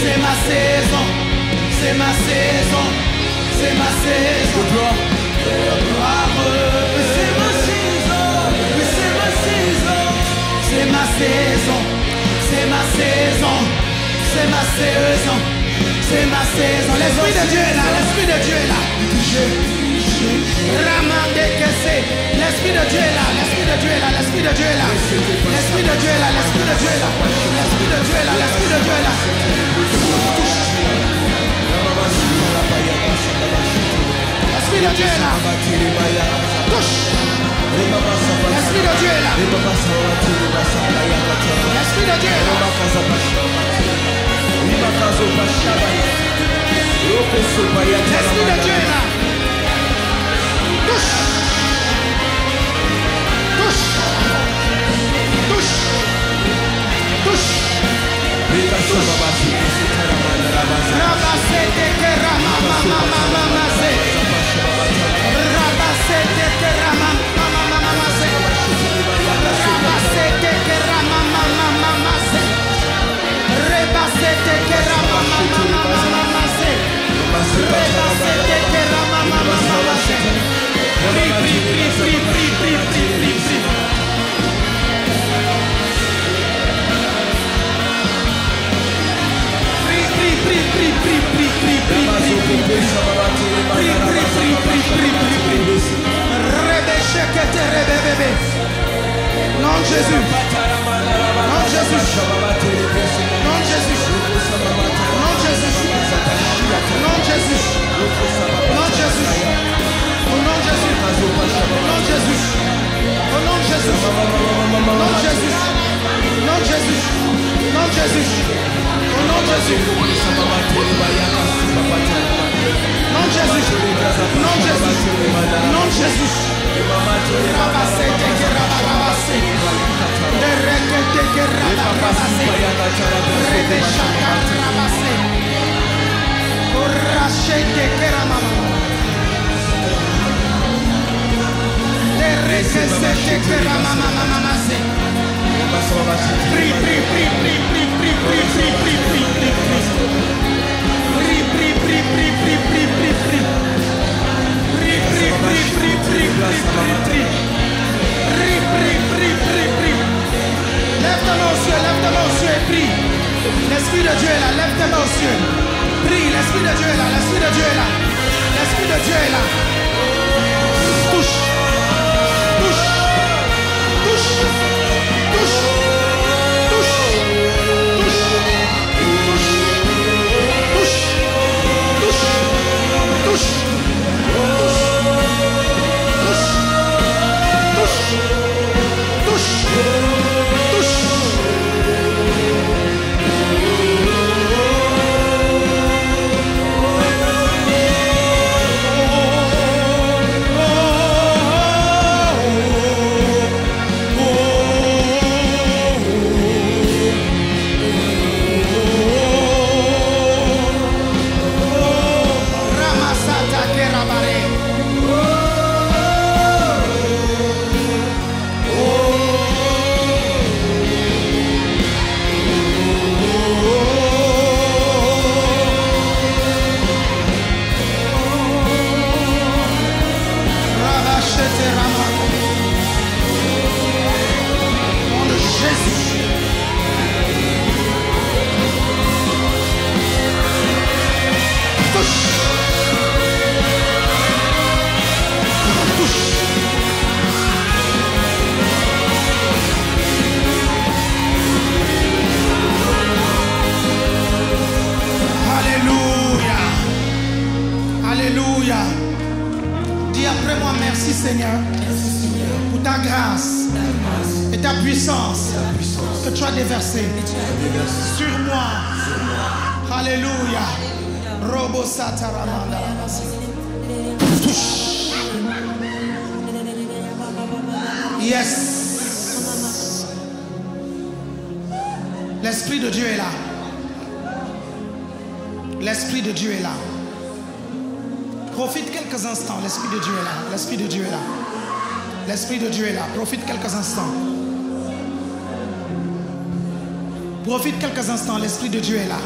[SPEAKER 2] C'est ma saison, c'est ma saison, c'est ma saison.
[SPEAKER 3] gloire. C'est ma saison, c'est ma saison, c'est ma saison, c'est ma saison, c'est ma saison, c'est ma saison. L'Esprit de Dieu est là, l'Esprit de Dieu est là. L'Esprit de Dieu est là, l'Esprit de Dieu est là, l'Esprit de Dieu est là, l'Esprit de Dieu est là, l'Esprit de Dieu est là, l'Esprit de Dieu est là, l'Esprit de Dieu est là. L'Esprit de Dieu est là. Touche. L'Esprit de Dieu est là. L'Esprit de Dieu est là. L'Esprit de Dieu est là. Touche. Touche. Touche. Touche. Rabasete que rama mama mama mase. Rabasete que rama mama mama mase. Rabasete que rama mama mama mase. Rebasete que rama mama mama mase. Rebasete que rama mama mama mase. Pri pri pri pri pri pri pri pri pri. Non Jésus. Non Jésus. Non Jésus. Non Jésus. Non Jésus. Non Jésus. Au nom de Jésus. Non Jésus. Au nom de Jésus. Non Jésus. Non Jésus. Non Jésus. Au nom de Jésus. Non Jésus. Non Jésus. Non Jésus. Rabasete que rababase. De requete que rababase. Rebeshaka rabase. Orachete que ramama. De requete que ramama mamase. Pri pri pri pri pri pri pri pri pri pri pri pri pri pri pri pri pri pri pri. Lève ta main au ciel, lève ta main au ciel et prie. L'Esprit de Dieu est là, lève ta main au ciel. Prie, l'Esprit de Dieu est là, l'Esprit de Dieu est là. L'Esprit de Dieu est là. Touche, touche, touche, touche, touche, touche, touche, touche, touche, touche. Seigneur, pour ta grâce et ta puissance que tu as déversée sur moi. Alléluia. Robo Sataramanda. Yes. L'Esprit de Dieu est là. L'Esprit de Dieu est là. Profite quelques instants, l'Esprit de Dieu est là. L'Esprit de Dieu est là. L'Esprit de Dieu est là. Profite quelques instants. Profite quelques instants, l'Esprit de Dieu est là.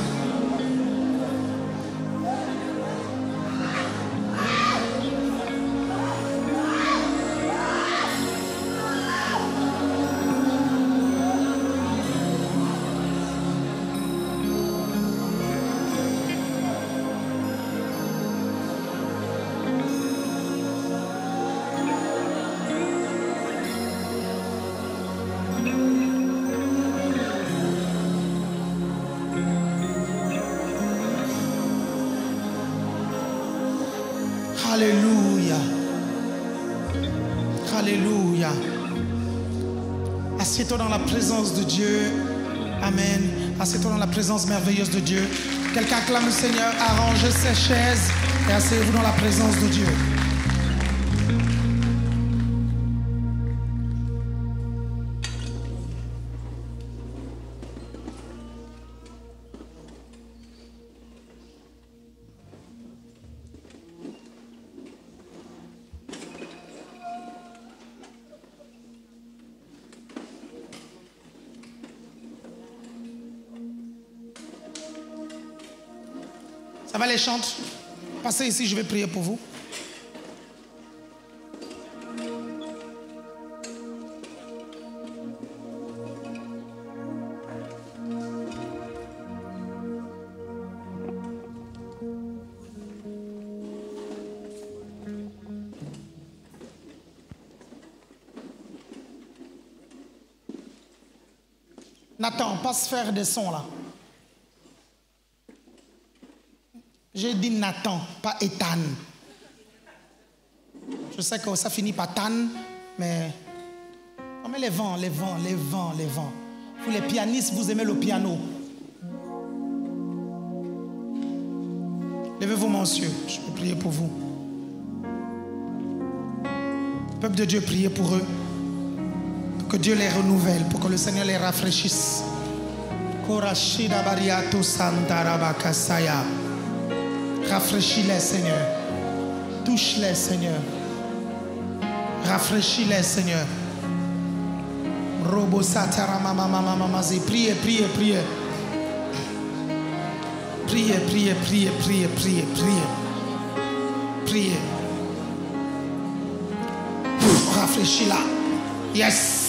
[SPEAKER 2] Alléluia. Alléluia. Assieds-toi dans la présence de Dieu. Amen. Assieds-toi dans la présence merveilleuse de Dieu. Quelqu'un acclame le Seigneur. Arrangez ses chaises et asseyez-vous dans la présence de Dieu. Ça va les chantes? Passez ici, je vais prier pour vous. Nathan, passe faire des sons là. J'ai dit Nathan, pas Ethan. Je sais que ça finit par Tan, mais... Oh, mais les vents. Vous les pianistes, vous aimez le piano. Levez-vous, messieurs, je vais prier pour vous. Peuple de Dieu, priez pour eux. Pour que Dieu les renouvelle, pour que le Seigneur les rafraîchisse. Korashida Bariato Santarabakasaya. Rafraîchis-les, Seigneur. Touche-les, Seigneur. Rafraîchis-les, Seigneur. Robo Sataramamamamamazi. Priez. Priez. Rafraîchis-la. Yes.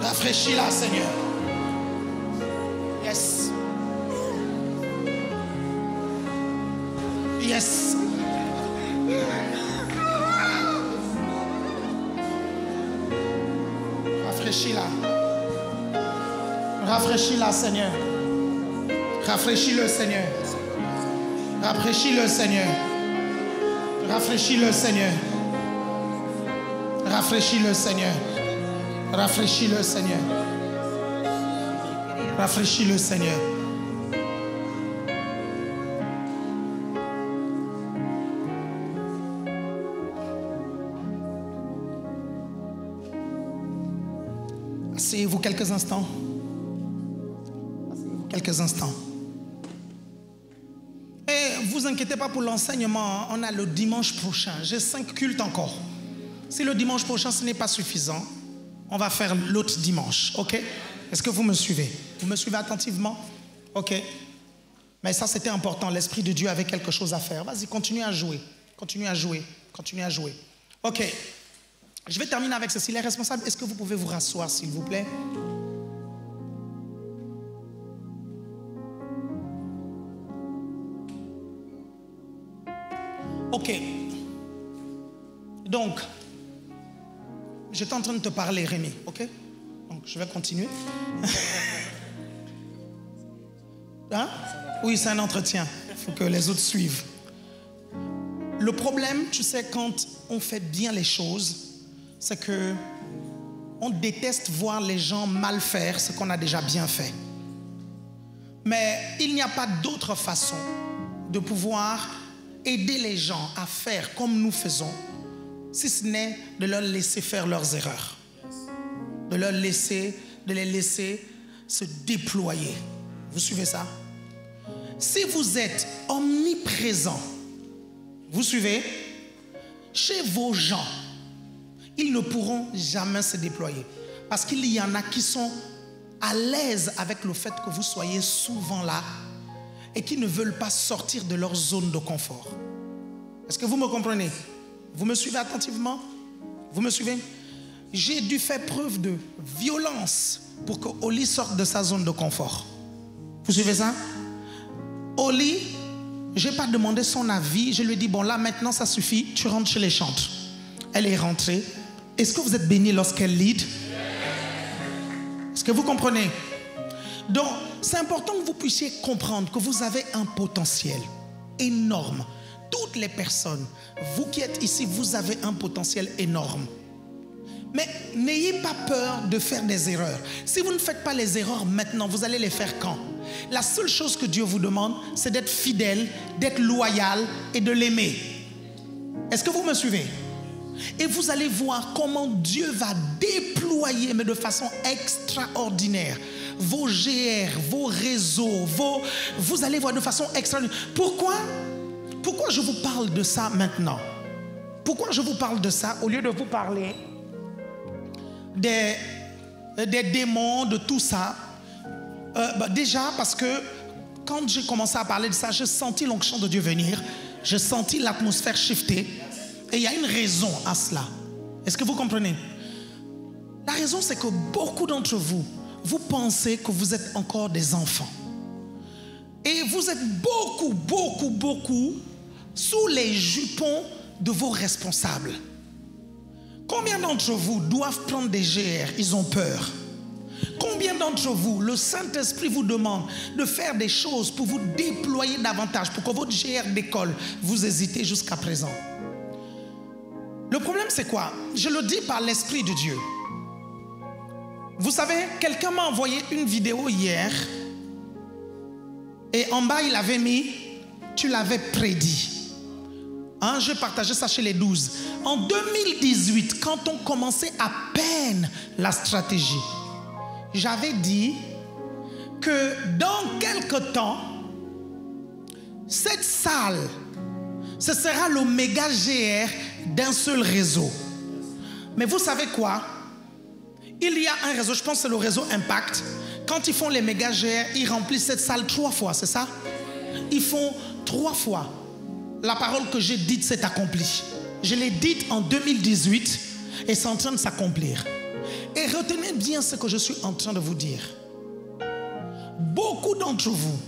[SPEAKER 2] Rafraîchis-la, Seigneur. Yes. Rafraîchis-la, Seigneur. Rafraîchis-le, Seigneur. Rafraîchis-le, Seigneur. Rafraîchis-le, Seigneur. Rafraîchis-le, Seigneur. Rafraîchis-le, Seigneur. Rafraîchis-le, Seigneur. Asseyez-vous quelques instants. Et vous inquiétez pas pour l'enseignement. On a le dimanche prochain. J'ai 5 cultes encore. Si le dimanche prochain ce n'est pas suffisant, on va faire l'autre dimanche, ok? Est-ce que vous me suivez? Vous me suivez attentivement? Ok. Mais ça, c'était important. L'Esprit de Dieu avait quelque chose à faire. Vas-y, continue à jouer. Ok. Je vais terminer avec ceci. Les responsables, est-ce que vous pouvez vous rasseoir, s'il vous plaît? Ok. Donc, j'étais en train de te parler, Rémi, ok? Donc, je vais continuer. Hein? Oui, c'est un entretien. Il faut que les autres suivent. Le problème, tu sais, quand on fait bien les choses, c'est que on déteste voir les gens mal faire ce qu'on a déjà bien fait. Mais il n'y a pas d'autre façon de pouvoir aider les gens à faire comme nous faisons, si ce n'est de leur laisser faire leurs erreurs, de les laisser se déployer. Vous suivez ça? Si vous êtes omniprésent, vous suivez, chez vos gens, ils ne pourront jamais se déployer. Parce qu'il y en a qui sont à l'aise avec le fait que vous soyez souvent là et qui ne veulent pas sortir de leur zone de confort. Est-ce que vous me comprenez? Vous me suivez attentivement? Vous me suivez? J'ai dû faire preuve de violence pour que Oli sorte de sa zone de confort. Vous suivez ça? Oli, je n'ai pas demandé son avis. Je lui ai dit, bon là maintenant ça suffit, tu rentres chez les chantes. Elle est rentrée. Est-ce que vous êtes bénis lorsqu'elle lead? Est-ce que vous comprenez? Donc, c'est important que vous puissiez comprendre que vous avez un potentiel énorme. Toutes les personnes, vous qui êtes ici, vous avez un potentiel énorme. Mais n'ayez pas peur de faire des erreurs. Si vous ne faites pas les erreurs maintenant, vous allez les faire quand? La seule chose que Dieu vous demande, c'est d'être fidèle, d'être loyal et de l'aimer. Est-ce que vous me suivez? Et vous allez voir comment Dieu va déployer, mais de façon extraordinaire, vos GR, vos réseaux, vous allez voir de façon extraordinaire. Pourquoi je vous parle de ça maintenant? Pourquoi je vous parle de ça au lieu de vous parler des démons, de tout ça? Déjà parce que quand j'ai commencé à parler de ça, j'ai senti l'onction de Dieu venir. J'ai senti l'atmosphère shifter. Et il y a une raison à cela. Est-ce que vous comprenez? La raison, c'est que beaucoup d'entre vous, vous pensez que vous êtes encore des enfants. Et vous êtes beaucoup sous les jupons de vos responsables. Combien d'entre vous doivent prendre des GR? Ils ont peur. Combien d'entre vous, le Saint-Esprit vous demande de faire des choses pour vous déployer davantage, pour que votre GR décolle? Vous hésitez jusqu'à présent. Le problème, c'est quoi? Je le dis par l'Esprit de Dieu. Vous savez, quelqu'un m'a envoyé une vidéo hier et en bas, il avait mis « Tu l'avais prédit ». Hein, je partageais ça chez les 12. En 2018, quand on commençait à peine la stratégie, j'avais dit que dans quelque temps, cette salle, ce sera le méga GR d'un seul réseau. Mais vous savez quoi? Il y a un réseau, je pense que c'est le réseau Impact. Quand ils font les méga GR, ils remplissent cette salle 3 fois, c'est ça? Ils font 3 fois. La parole que j'ai dite s'est accomplie. Je l'ai dite en 2018 et c'est en train de s'accomplir. Et retenez bien ce que je suis en train de vous dire. Beaucoup d'entre vous,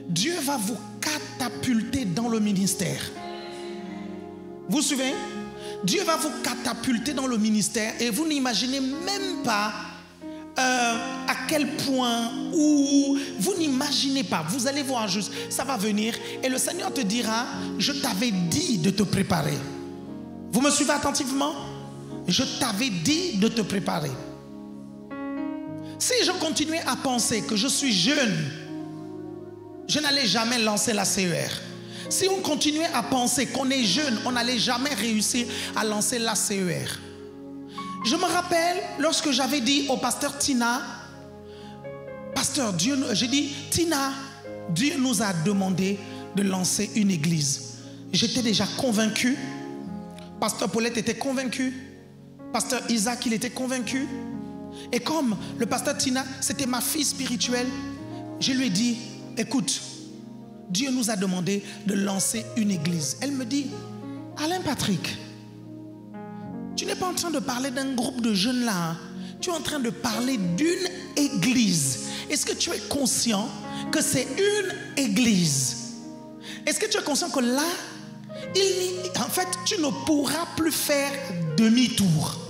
[SPEAKER 2] Dieu va vous catapulter dans le ministère. Vous suivez? Dieu va vous catapulter dans le ministère et vous n'imaginez même pas à quel point, ou vous n'imaginez pas, vous allez voir juste, ça va venir et le Seigneur te dira, je t'avais dit de te préparer. Vous me suivez attentivement? Je t'avais dit de te préparer. Si je continuais à penser que je suis jeune, je n'allais jamais lancer la CER. Si on continuait à penser qu'on est jeune, on n'allait jamais réussir à lancer la CER. Je me rappelle lorsque j'avais dit au pasteur Tina, pasteur, j'ai dit, Tina, Dieu nous a demandé de lancer une église. J'étais déjà convaincu. Pasteur Paulette était convaincu. Pasteur Isaac, il était convaincu. Et comme le pasteur Tina, c'était ma fille spirituelle, je lui ai dit, écoute, Dieu nous a demandé de lancer une église. Elle me dit, Alain Patrick, tu n'es pas en train de parler d'un groupe de jeunes là, hein? Tu es en train de parler d'une église. Est-ce que tu es conscient que c'est une église? Est-ce que tu es conscient que là, en fait, tu ne pourras plus faire demi-tour?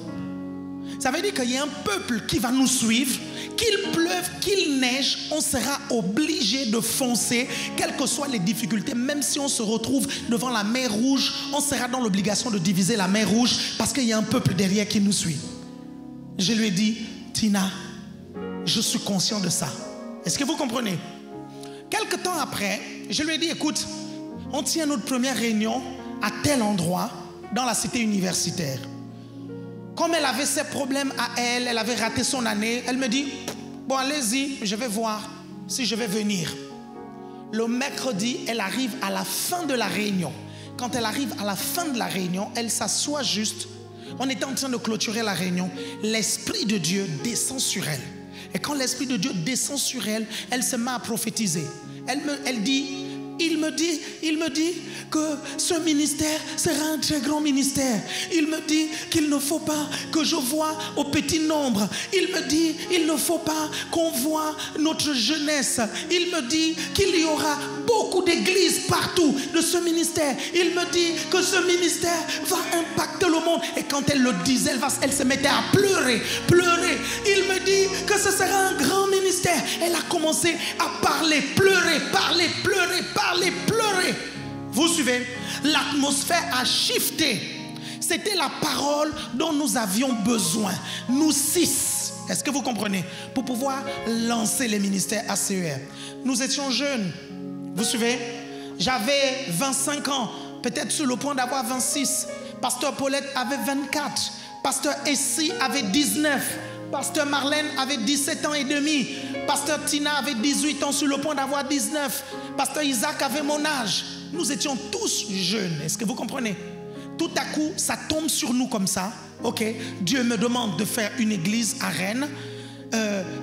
[SPEAKER 2] Ça veut dire qu'il y a un peuple qui va nous suivre, qu'il pleuve, qu'il neige, on sera obligé de foncer, quelles que soient les difficultés. Même si on se retrouve devant la mer Rouge, on sera dans l'obligation de diviser la mer Rouge parce qu'il y a un peuple derrière qui nous suit. Je lui ai dit, Tina, je suis conscient de ça. Est-ce que vous comprenez? Quelque temps après, je lui ai dit, écoute, on tient notre première réunion à tel endroit dans la cité universitaire. Comme elle avait ses problèmes à elle, elle avait raté son année, elle me dit, bon allez-y, je vais voir si je vais venir. Le mercredi, elle arrive à la fin de la réunion. Quand elle arrive à la fin de la réunion, elle s'assoit juste. On était en train de clôturer la réunion. L'Esprit de Dieu descend sur elle. Et quand l'Esprit de Dieu descend sur elle, elle se met à prophétiser. Elle dit, il me dit que ce ministère sera un très grand ministère. Il me dit qu'il ne faut pas que je voie au petit nombre. Il me dit il ne faut pas qu'on voie notre jeunesse. Il me dit qu'il y aura beaucoup d'églises partout de ce ministère. Il me dit que ce ministère va impacter le monde. Et quand elle le disait, elle se mettait à pleurer. Il me dit que que ce sera un grand ministère. Elle a commencé à parler, pleurer, parler, pleurer, parler, pleurer. Vous suivez? L'atmosphère a shifté. C'était la parole dont nous avions besoin. Nous 6. Est-ce que vous comprenez? Pour pouvoir lancer les ministères ACER. Nous étions jeunes. Vous suivez? J'avais 25 ans. Peut-être sur le point d'avoir 26. Pasteur Paulette avait 24. Pasteur Essie avait 19. Pasteur Marlène avait 17 ans et demi. Pasteur Tina avait 18 ans sur le point d'avoir 19. Pasteur Isaac avait mon âge. Nous étions tous jeunes. Est-ce que vous comprenez? Tout à coup, ça tombe sur nous comme ça. Ok, Dieu me demande de faire une église à Rennes.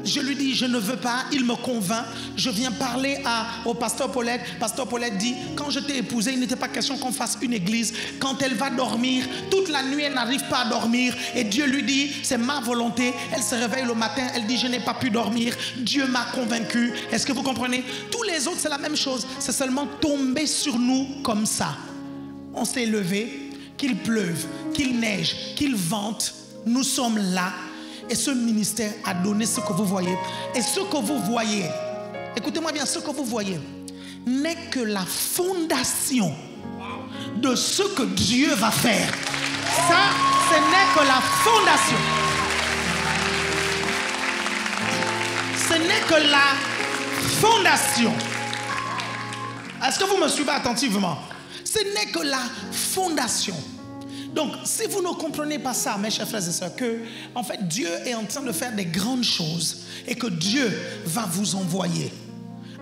[SPEAKER 2] Je lui dis, je ne veux pas. Il me convainc. Je viens parler au pasteur Paulette. Pasteur Paulette dit, quand je t'ai épousé, il n'était pas question qu'on fasse une église. Quand elle va dormir, toute la nuit, elle n'arrive pas à dormir. Et Dieu lui dit, c'est ma volonté. Elle se réveille le matin, elle dit, je n'ai pas pu dormir. Dieu m'a convaincu. Est-ce que vous comprenez? Tous les autres, c'est la même chose. C'est seulement tomber sur nous comme ça. On s'est levé, qu'il pleuve, qu'il neige, qu'il vente. Nous sommes là. Et ce ministère a donné ce que vous voyez. Et ce que vous voyez, écoutez-moi bien, ce que vous voyez n'est que la fondation de ce que Dieu va faire. Ça, ce n'est que la fondation. Ce n'est que la fondation. Est-ce que vous me suivez attentivement? Ce n'est que la fondation. Donc, si vous ne comprenez pas ça, mes chers frères et sœurs, que en fait Dieu est en train de faire des grandes choses et que Dieu va vous envoyer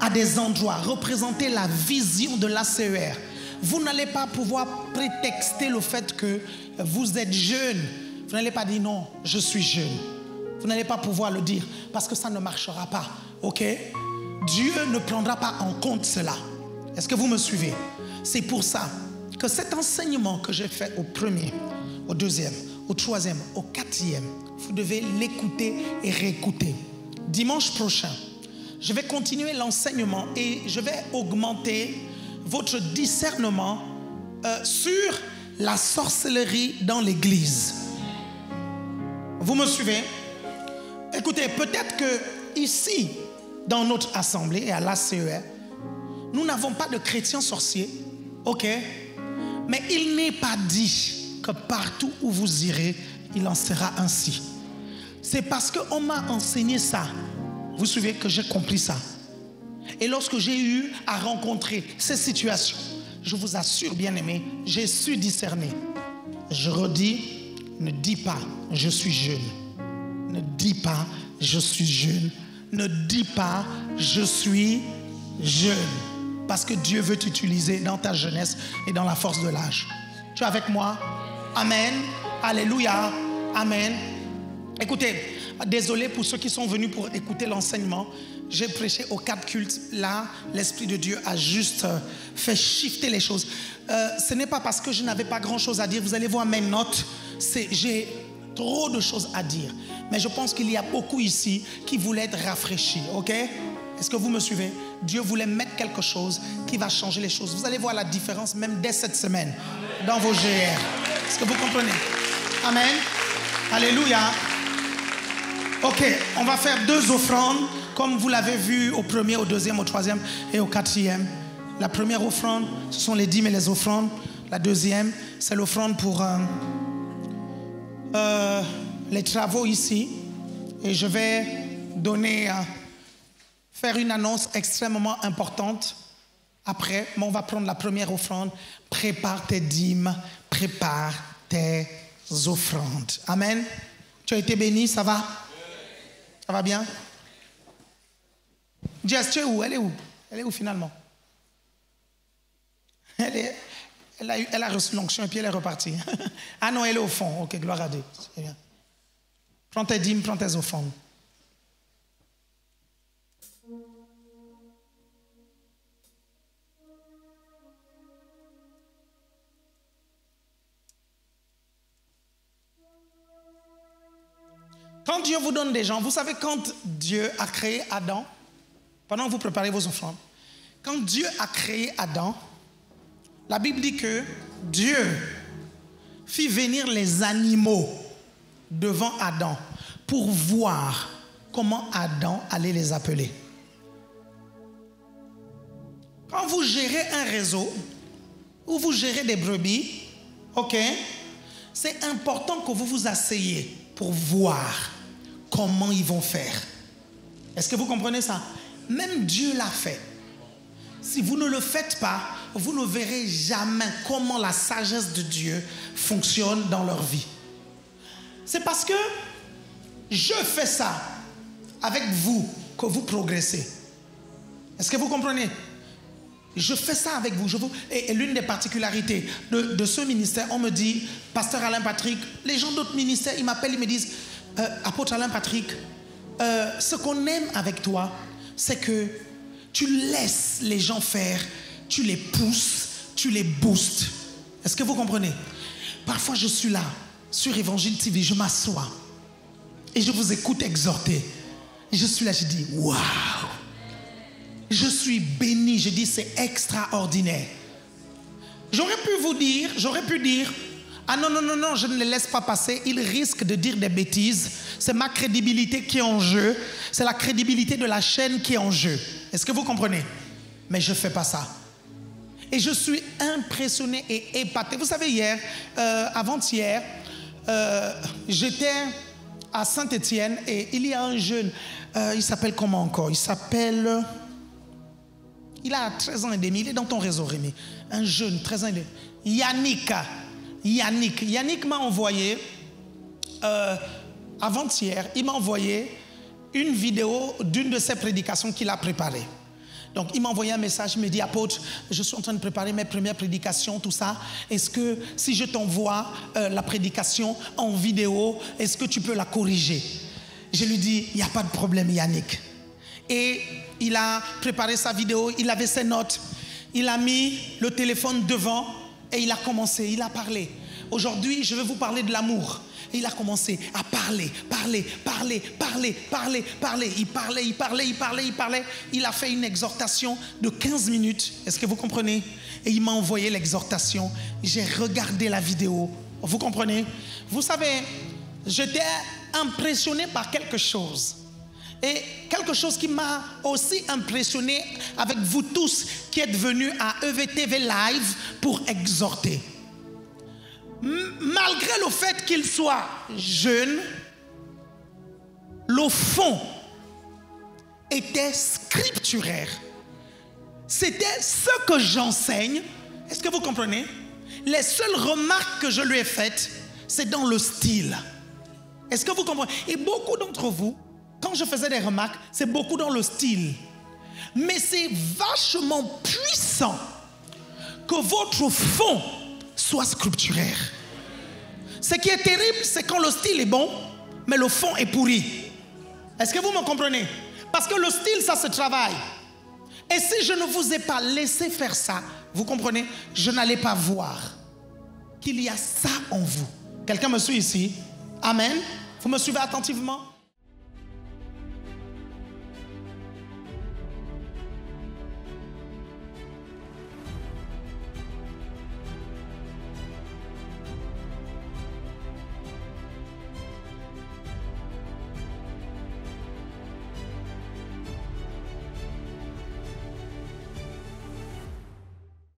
[SPEAKER 2] à des endroits, représenter la vision de l'ACER, vous n'allez pas pouvoir prétexter le fait que vous êtes jeune. Vous n'allez pas dire non, je suis jeune. Vous n'allez pas pouvoir le dire parce que ça ne marchera pas. Ok? Dieu ne prendra pas en compte cela. Est-ce que vous me suivez? C'est pour ça que cet enseignement que j'ai fait au premier, au deuxième, au troisième, au quatrième, vous devez l'écouter et réécouter. Dimanche prochain, je vais continuer l'enseignement et je vais augmenter votre discernement sur la sorcellerie dans l'église. Vous me suivez? Écoutez, peut-être que ici, dans notre assemblée et à l'ACER, nous n'avons pas de chrétiens sorciers, ok? Mais il n'est pas dit que partout où vous irez, il en sera ainsi. C'est parce qu'on m'a enseigné ça, vous savez, que j'ai compris ça. Et lorsque j'ai eu à rencontrer ces situations, je vous assure, bien-aimés, j'ai su discerner. Je redis, ne dis pas, je suis jeune. Ne dis pas, je suis jeune. Ne dis pas, je suis jeune. Parce que Dieu veut t'utiliser dans ta jeunesse et dans la force de l'âge. Tu es avec moi? Amen. Alléluia. Amen. Écoutez, désolé pour ceux qui sont venus pour écouter l'enseignement. J'ai prêché aux 4 cultes. Là, l'Esprit de Dieu a juste fait shifter les choses. Ce n'est pas parce que je n'avais pas grand-chose à dire. Vous allez voir mes notes. J'ai trop de choses à dire. Mais je pense qu'il y a beaucoup ici qui voulaient être rafraîchis. Ok? Est-ce que vous me suivez? Dieu voulait mettre quelque chose qui va changer les choses. Vous allez voir la différence même dès cette semaine dans vos GR. Est-ce que vous comprenez? Amen. Alléluia. Ok, on va faire 2 offrandes comme vous l'avez vu au premier, au deuxième, au troisième et au quatrième. La première offrande, ce sont les dîmes et les offrandes. La deuxième, c'est l'offrande pour les travaux ici. Et je vais donner... faire une annonce extrêmement importante après, mais on va prendre la première offrande. Prépare tes dîmes, prépare tes offrandes. Amen. Tu as été béni, ça va? Ça va bien? Jess, tu es où? Elle est où? Elle est où finalement? Elle a reçu l'onction et puis elle est repartie. Ah non, elle est au fond. Ok, gloire à Dieu. C'est bien. Prends tes dîmes, prends tes offrandes. Quand Dieu vous donne des gens, vous savez, quand Dieu a créé Adam, pendant que vous préparez vos offrandes, quand Dieu a créé Adam, la Bible dit que Dieu fit venir les animaux devant Adam pour voir comment Adam allait les appeler. Quand vous gérez un réseau, ou vous gérez des brebis, ok, c'est important que vous vous asseyez pour voir comment ils vont faire. Est-ce que vous comprenez ça? Même Dieu l'a fait. Si vous ne le faites pas, vous ne verrez jamais comment la sagesse de Dieu fonctionne dans leur vie. C'est parce que je fais ça avec vous que vous progressez. Est-ce que vous comprenez? Je fais ça avec vous. Et l'une des particularités de ce ministère, on me dit, Pasteur Alain Patrick, les gens d'autres ministères, ils m'appellent, ils me disent, Apôtre Alain Patrick, ce qu'on aime avec toi, c'est que tu laisses les gens faire, tu les pousses, tu les boostes. Est-ce que vous comprenez? Parfois, je suis là, sur Évangile TV, je m'assois et je vous écoute exhorter. Et je suis là, je dis, waouh! Je suis béni, je dis, c'est extraordinaire. J'aurais pu dire, ah non, non, non, non, je ne les laisse pas passer, ils risquent de dire des bêtises. C'est ma crédibilité qui est en jeu, c'est la crédibilité de la chaîne qui est en jeu. Est-ce que vous comprenez? Mais je ne fais pas ça. Et je suis impressionné et épaté. Vous savez, hier, avant-hier, j'étais à Saint-Étienne et il y a un jeune, il s'appelle comment encore? Il a 13 ans et demi, il est dans ton réseau, Rémi. Un jeune, 13 ans et demi. Yannick m'a envoyé, avant-hier, il m'a envoyé une vidéo d'une de ses prédications qu'il a préparées. Donc, il m'a envoyé un message, il me dit, apôtre, je suis en train de préparer mes premières prédications, tout ça. Est-ce que si je t'envoie la prédication en vidéo, est-ce que tu peux la corriger? Je lui dis, il n'y a pas de problème, Yannick. Et il a préparé sa vidéo, il avait ses notes, il a mis le téléphone devant et il a commencé, il a parlé. Aujourd'hui, je vais vous parler de l'amour. Et il a commencé à parler. Il parlait. Il a fait une exhortation de 15 minutes. Est-ce que vous comprenez? Et il m'a envoyé l'exhortation. J'ai regardé la vidéo. Vous comprenez? Vous savez, j'étais impressionné par quelque chose. Et quelque chose qui m'a aussi impressionné avec vous tous qui êtes venus à EVTV Live pour exhorter. Malgré le fait qu'il soit jeune, le fond était scripturaire. C'était ce que j'enseigne. Est-ce que vous comprenez? Les seules remarques que je lui ai faites, c'est dans le style. Est-ce que vous comprenez? Et beaucoup d'entre vous, quand je faisais des remarques, c'est beaucoup dans le style. Mais c'est vachement puissant que votre fond soit scripturaire. Ce qui est terrible, c'est quand le style est bon, mais le fond est pourri. Est-ce que vous me comprenez? Parce que le style, ça se travaille. Et si je ne vous ai pas laissé faire ça, vous comprenez, je n'allais pas voir qu'il y a ça en vous. Quelqu'un me suit ici? Amen. Vous me suivez attentivement?